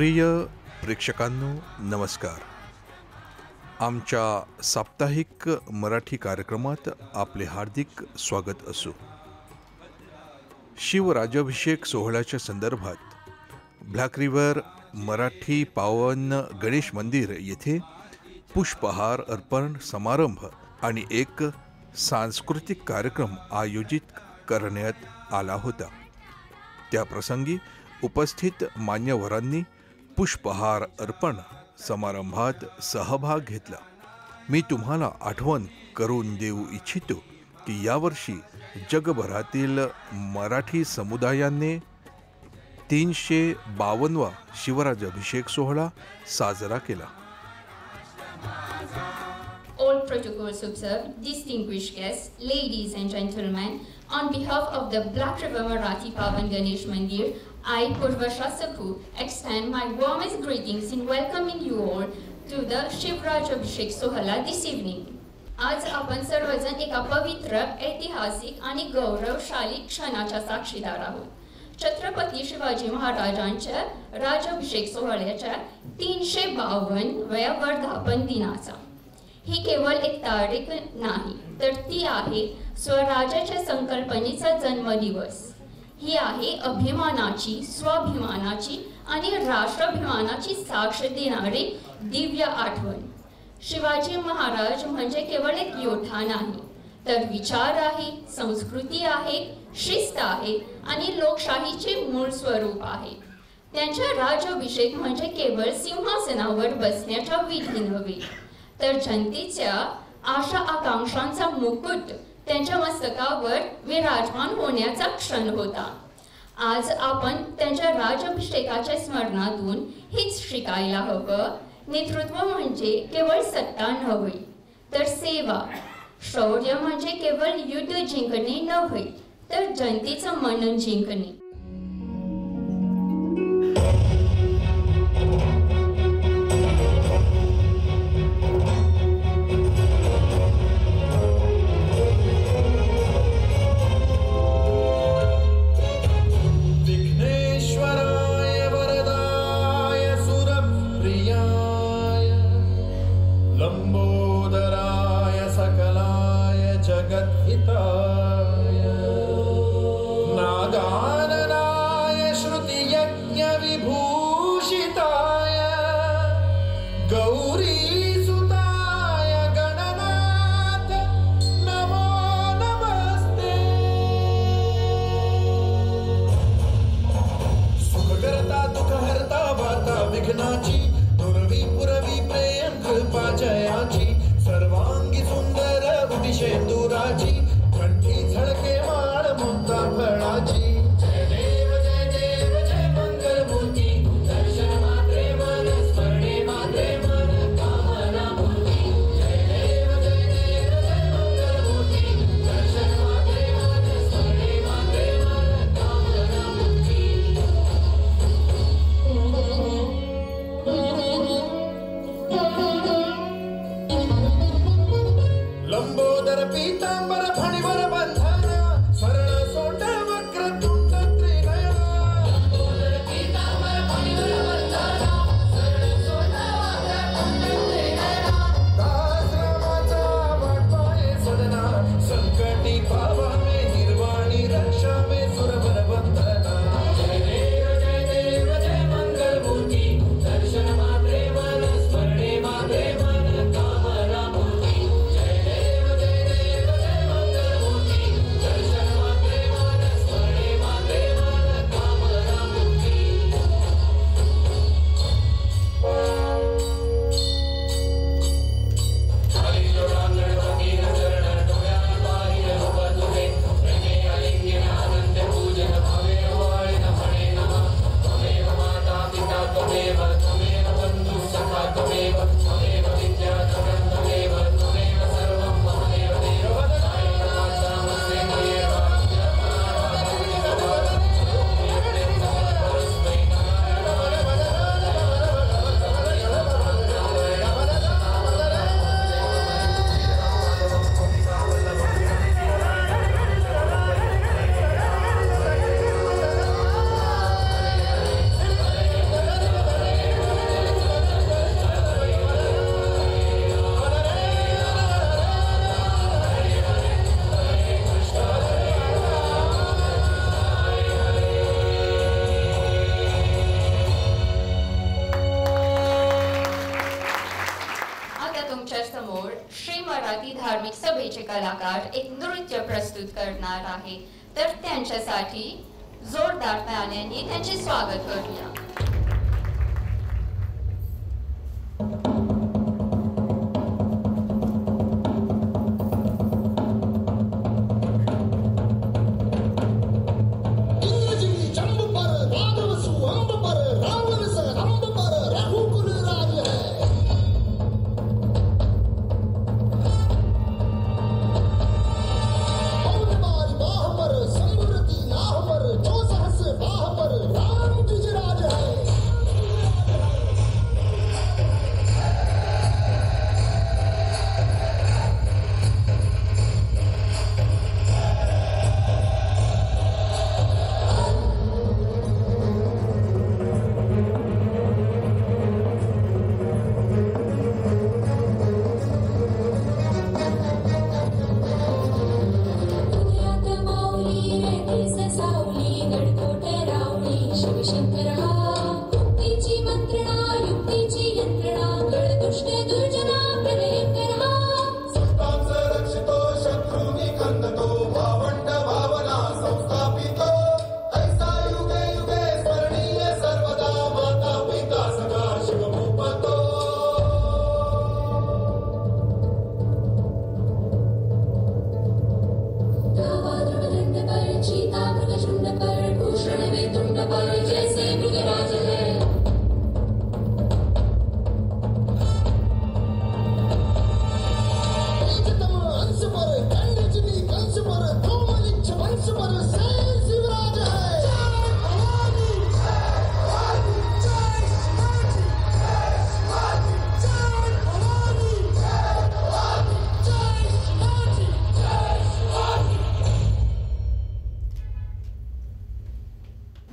प्रिय प्रेक्षकांनो नमस्कार. आमच्या साप्ताहिक मराठी कार्यक्रमात आपले हार्दिक स्वागत असो. शिवराजाभिषेक सोहळ्याच्या संदर्भात ब्लॅक रिव्हर मराठी पावन गणेश मंदिर येथे पुष्पहार अर्पण समारंभ आणि एक सांस्कृतिक कार्यक्रम आयोजित करण्यात आला होता. त्याप्रसंगी उपस्थित मान्यवरांनी पुष्पहार अर्पण समारंभात सहभाग घेतला. मी तुम्हाला आठवण करून देऊ इच्छितो की यावर्षी जगभरातील मराठी समुदायाने 352वा शिवराजाभिषेक सोहळा साजरा केला. All protocols observed, distinguished guests, ladies and gentlemen, on behalf of the Black River Marathi Pavan Ganesh Mandir, I, Purvasha Sakhu, extend my warmest greetings in welcoming you all to the Shivraj Abhishek Sohala this evening. आज आपण सर्वजण एका पवित्र, ऐतिहासिक आणि गौरवशाली क्षणाच्या साक्षीदार आहोत. छत्रपती शिवाजी महाराजांच्या राजाभिषेक सोहळ्याच्या 352व्या वर्धापन दिनाचा. ही केवळ एक तारीख नाही, तर ती आहे स्वराज्याच्या संकल्पनेचा जन्मदिवस. ही आहे अभिमानाची, स्वाभिमानाची आणि राष्ट्राभिमानाची साक्ष देणारी दिव्य आठवण. शिवाजी महाराज म्हणजे केवळ एक योद्धा नाही, तर विचार आहे, संस्कृती आहे, शिस्त आहे आणि लोकशाहीचे मूळ स्वरूप आहे. त्यांचा राजाभिषेक म्हणजे केवळ सिंहासनावर बसण्याचा विधी नव्हे, तर जनतेच्या आशा आकांक्षांचा मुकुट त्यांच्या मस्तकावर विराजमान होण्याचा क्षण होता. आज आपण त्यांच्या राजाभिषेकाच्या स्मरणातून हेच शिकायला हवं. नेतृत्व म्हणजे केवळ सत्ता नव्हे, तर सेवा. शौर्य म्हणजे केवळ युद्ध जिंकणे नव्हे, तर जनतेचं मन जिंकणे. लंबोदर पीतांबर गुजराती धार्मिक सभेचे कलाकार एक नृत्य प्रस्तुत करणार आहे, तर त्यांच्यासाठी जोरदार ताल्यांनी त्यांचे स्वागत करूया.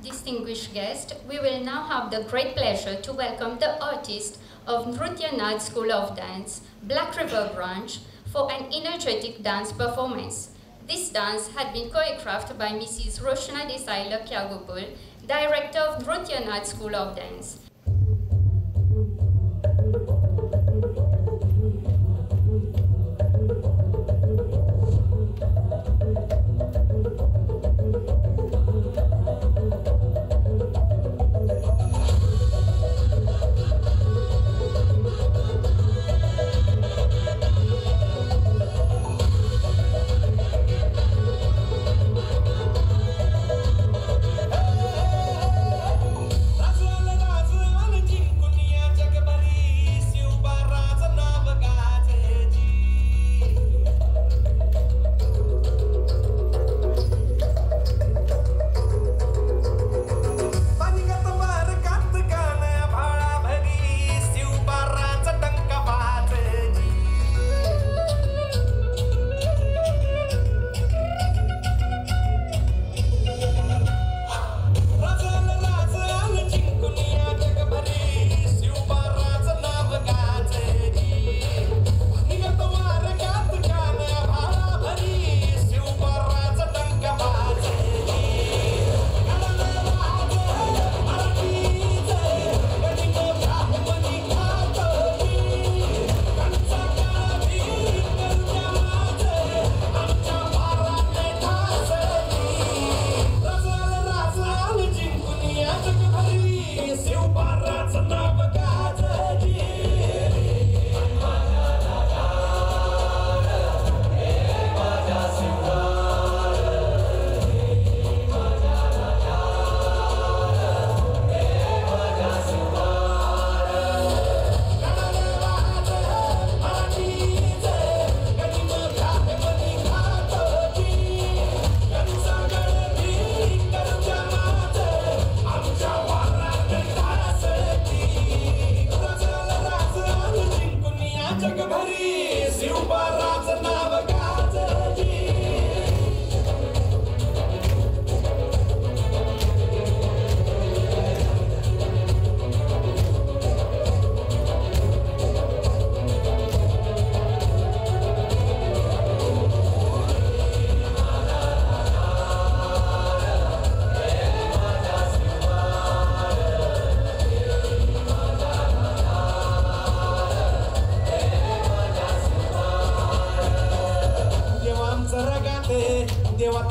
Distinguished guest, we will now have the great pleasure to welcome the artist of Nrutya Naad School of Dance, Black River Branch, for an energetic dance performance. This dance had been choreographed by Mrs. Roshna Desai Lakyagopal, Director of Nrutya Naad School of Dance. That's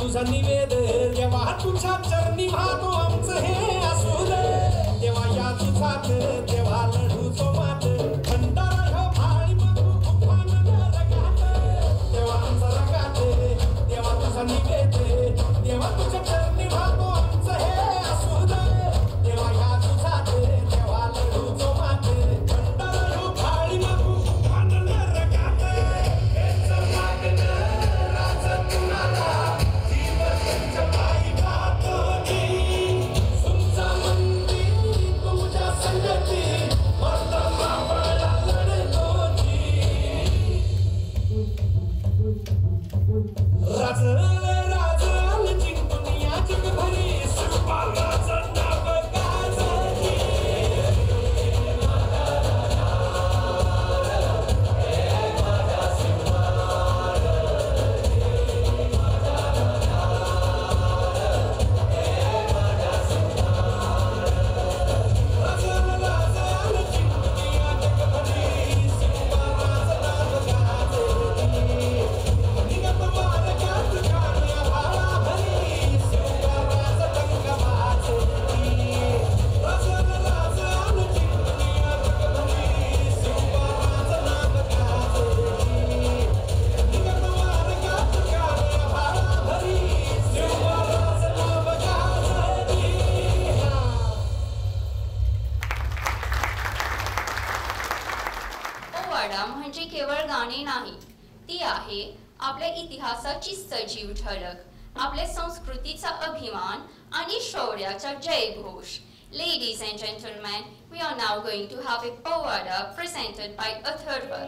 तुझा निवेद देवा तुझ्या चरणी भातो आमचं हे असू दे देवा या तुझात देवा लढू तो मात भंडारा ह्यो भाळी बघू उफान रगात देवा आमचा रगात देवा तुझा निवेद देवा तुझ्या चरणी भातो आमचं हे असू दे देवा या तुझात देवा लढू तो मात भंडारा ह्यो भाळी बघू उफान रगात हे सर्वांगण राज तुनाला जीव तुमच्या पायी गातोनी तुमचा मंदिर तुमच्या संगती मर्द मावळा लढतोची राज राज जिंकून या जगभरी शिवबालाचं नाव गाजली पोवाडा म्हणजे केवळ गाणे नाही, ती आहे आपल्या इतिहासाची सजीव झलक, आपल्या संस्कृतीचा अभिमान आणि शौर्याचा जयघोष. Ladies and gentlemen, we are now going to have a Povada presented by Atharva.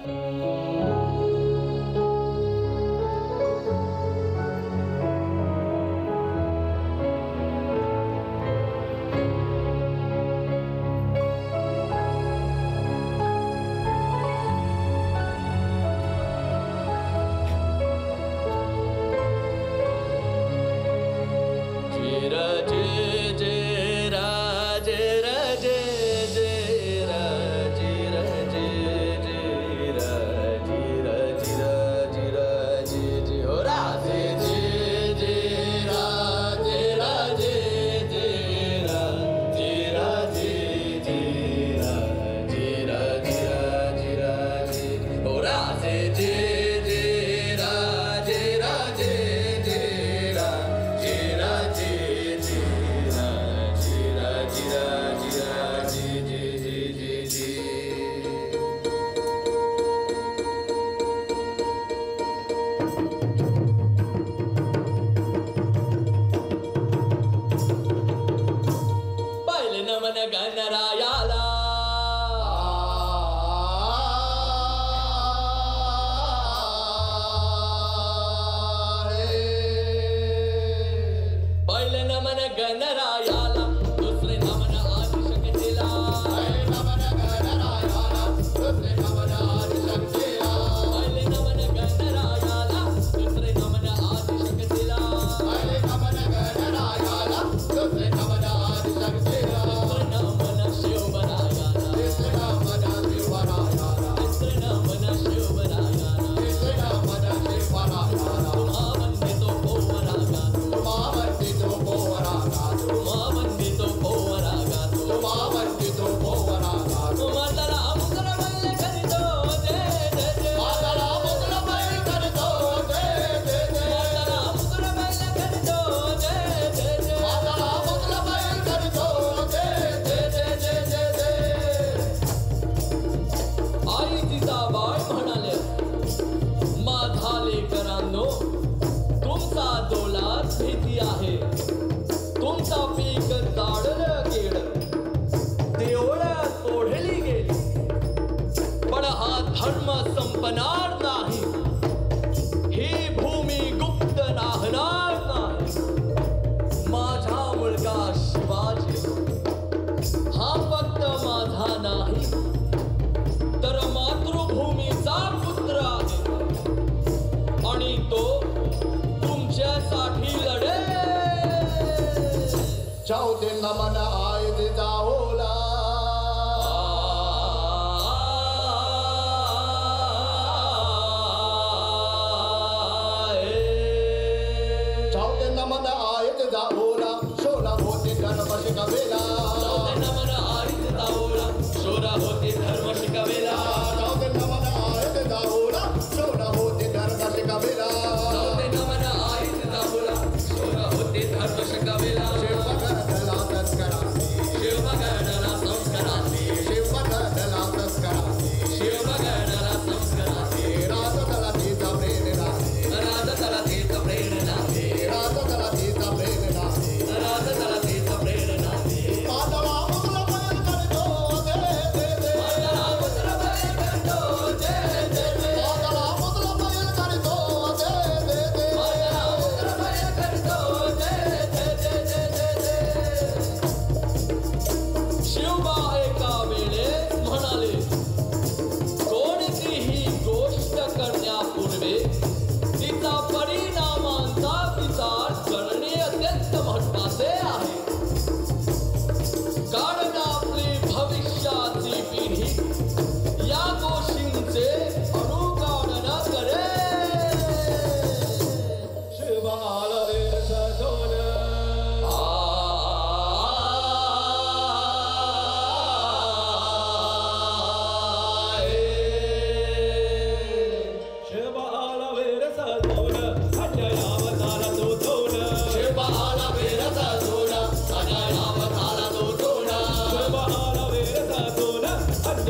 Ciao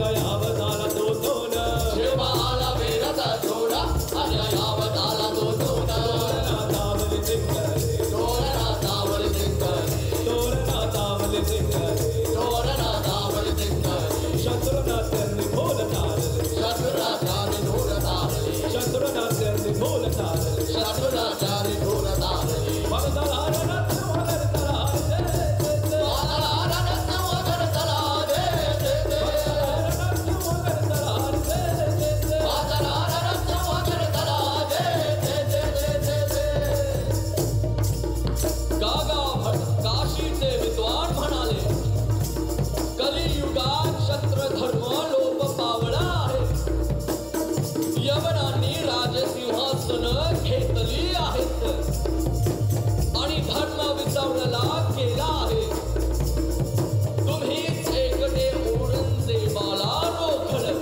अजयावताला तो दोन शिवाला वेरचा थोडा अजयावताला तो दोन तोरणातावली जिंकले तोरणातावर जिंकले तोरणातावली जिंकले तोरणातावर जिंकले शत्रुनाथ्यांनी भोल तारले शत्रुराजाने ढोल तारले शत्रुनाथ्यांनी भोल तारले शत्रुराजाने ढोल तारले वरदला रत्न वरदला वादळारत्न वगरतला दे दे दे वादळारत्न वगरतला दे दे दे दे दे गागा भट काशीचे विद्वान म्हणाले कलियुगात शस्त्र धर्म लोप पावला आहे यवनांनी राजसिंहासन घेतली आहेत आणि धर्म विसरला केला आहे तुम्हीच एकटे औरंगजेबाला रोखलं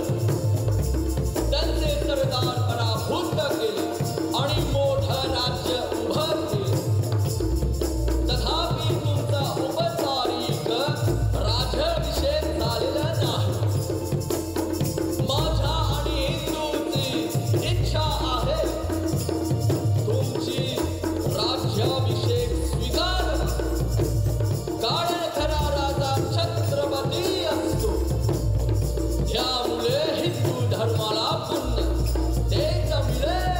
त्यांचे सरदार पराभूत केले आणि मोठं राज्य उभं केलं तथापि तुमचा औपचारिक राज्याभिषेक झालेला नाही माझ्या आणि हिंदूंची इच्छा आहे तुमची राज्याभिषेक स्वीकारणं कारण खरा राजा छत्रपती असतो त्यामुळे हिंदू धर्माला पुण्य तेच मिळेल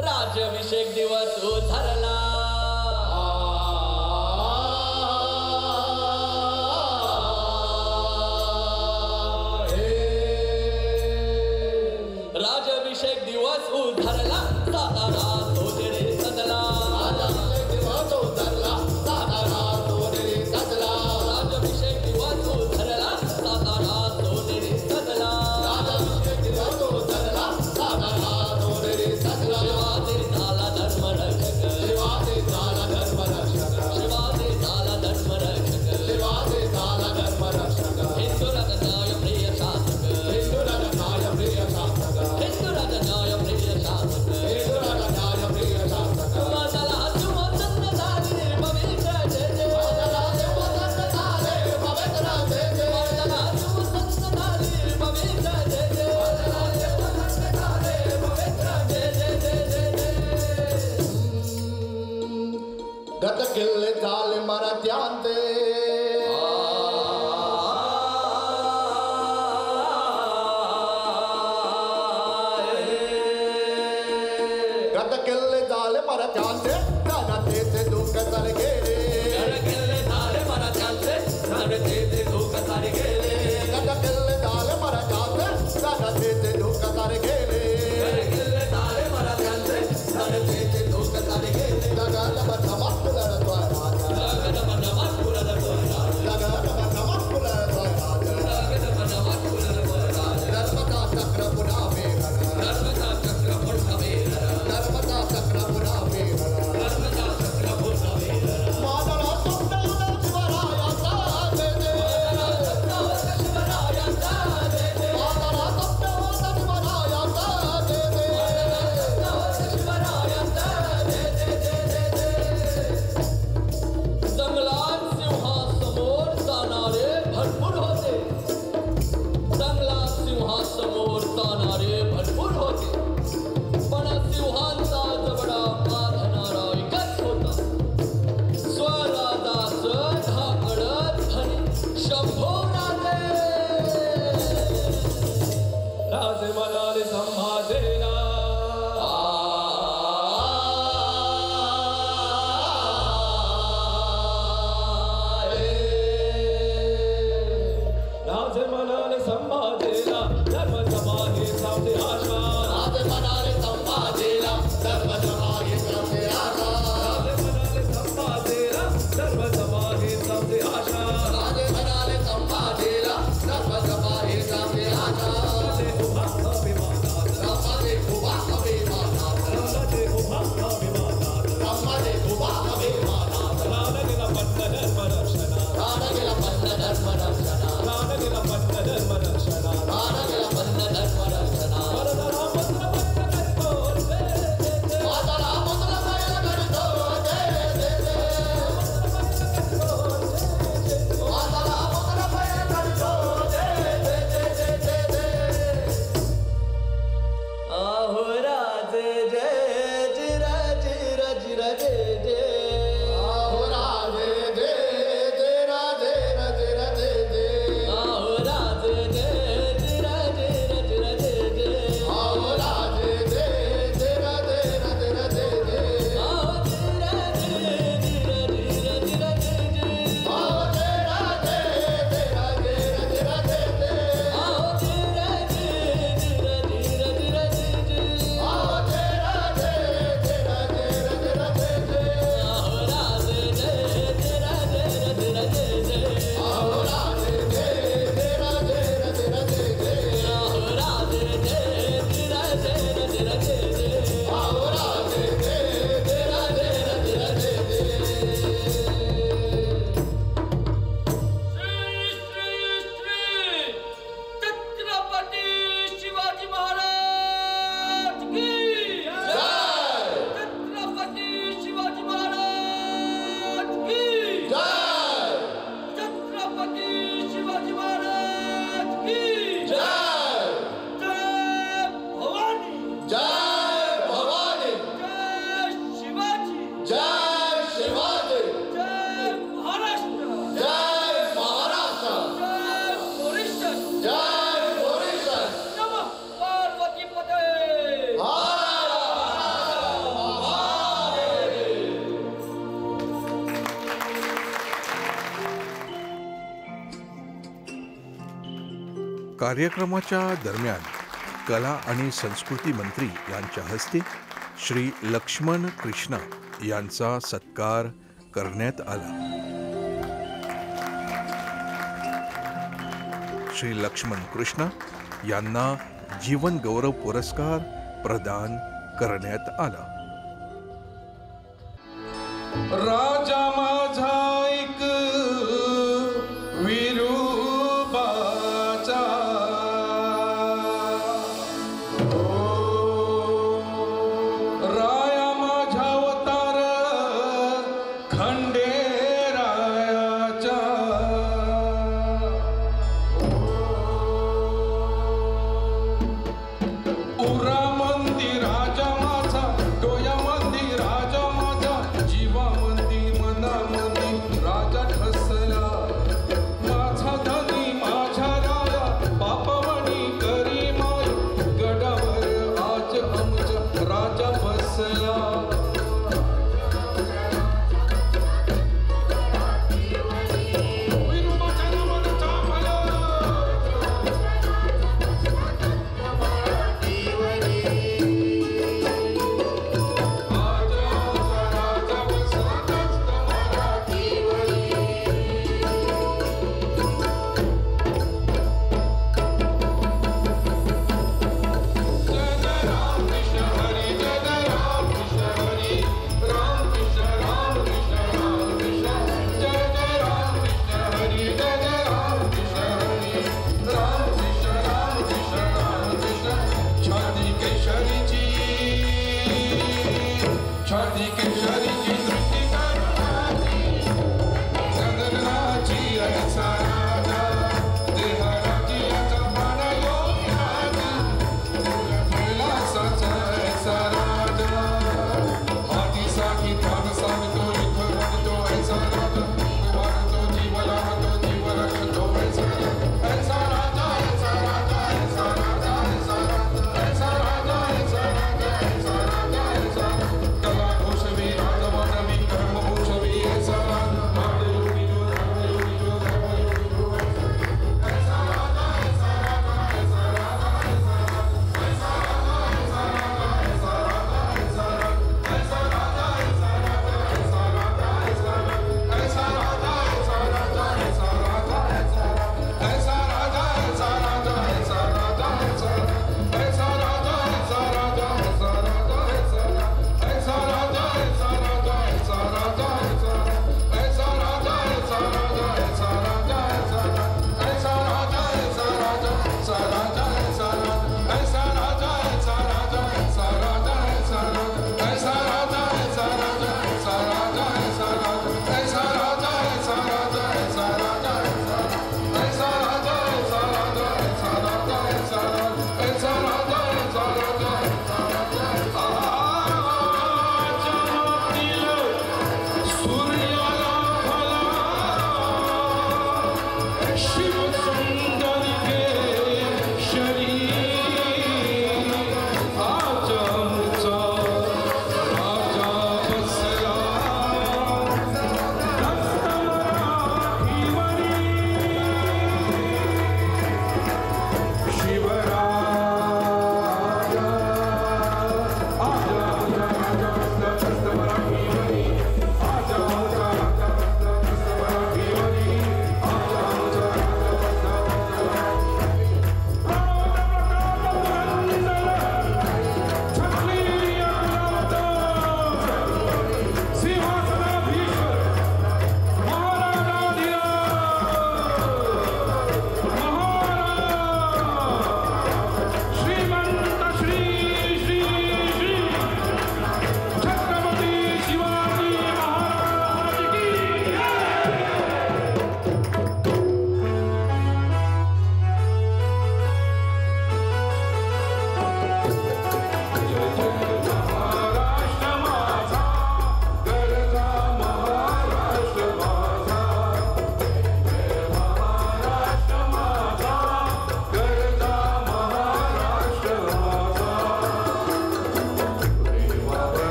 राज्याभिषेक दिवस उधरला राज्याभिषेक दिवस उधरला सातारा सोजरे सदला राजाभिषेक दिवस उतरला सातारा सोनेरी सजला राज्याभिषेक दिवस उधरला सातारा सोजरे सदला राजाभिषेक दिवस उतरला सातारा सोनेरी सजला शिवाजी झाला धर्मरक्षक शिवाजी झाला धर्मरक्षक शिवाजी झाला धर्मरक्षक शिवाजी झाला धर्मरक्षक हिंदू राजनाय प्रिय शासक हिंदू राजनाय प्रिय शासक हिंदू राजनाय प्रिय शासक हिंदू राजनाय प्रिय शासक माझला सुवर्ण झाली पवित्र जय जय वादळा देवदत्त झाले पवित्र जय जय माझला सुवर्ण झाली पवित्र जय जय वादळा देवदत्त झाले पवित्र जय जय जय जय जय गत किल्ले झाले मराठ्यांचे गत किल्ले झाले मराठ्यांचे जनतेचे दुःख तर गेले केले झाले मराठ्यांचे जनतेचे दुःख सारे गेले गत किल्ले झाले मराठ्यांचे जनतेचे दुःख तर गेले केले झाले मराठ्यांचे जनतेचे दुःख सारे गेले जगन्नाथ समाप्त लढतोय राजा जगन्नाथ पुरदतोय राज जगन्नाथ समाप्त लढतोय राजा जगन्नाथ पुरदतोय राज धर्मचा चक्र पुन्हा वेगळा धर्मचा चक्र पुढावे धर्मचा चक्र पुन्हा वेगळा धर्मचा चक्र पुढावे माझा कार्यक्रमाच्या दरम्यान कला आणि संस्कृती मंत्री यांच्या हस्ते श्री लक्ष्मण कृष्णा यांचा सत्कार करण्यात आला. श्री लक्ष्मण कृष्णा यांना जीवन गौरव पुरस्कार प्रदान करण्यात आला. राजा